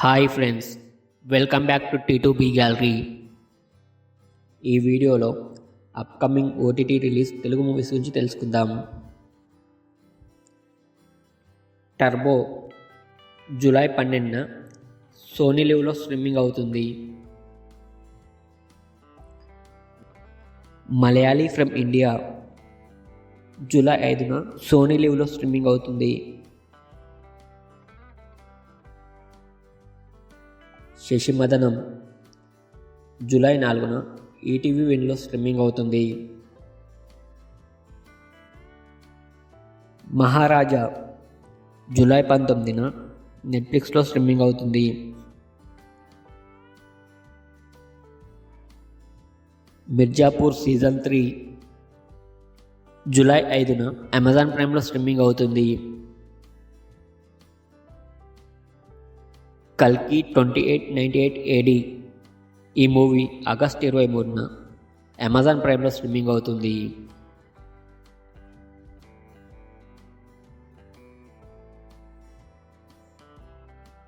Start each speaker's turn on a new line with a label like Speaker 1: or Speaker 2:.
Speaker 1: Hi friends, welcome back to T2B gallery. ఈ వీడియోలో upcoming OTT release Telugu movies గురించి తెలుసుకుందాం. టర్బో జూలై 12న సోనీ లివ్లో స్ట్రీమింగ్ అవుతుంది. మలయాళీ ఫ్రమ్ ఇండియా జూలై 5న సోనీ లివ్లో స్ట్రీమింగ్ అవుతుంది. శశిమదనం జూలై 4న ఈటీవీ విన్లో స్ట్రీమింగ్ అవుతుంది. మహారాజా జూలై 19న నెట్ఫ్లిక్స్లో స్ట్రీమింగ్ అవుతుంది. మిర్జాపూర్ సీజన్ 3 జూలై 5న అమెజాన్ ప్రైమ్లో స్ట్రీమింగ్ అవుతుంది. కల్కి 2898 AD ఈ మూవీ ఆగస్టు 23న అమెజాన్ ప్రైమ్లో స్ట్రీమింగ్ అవుతుంది.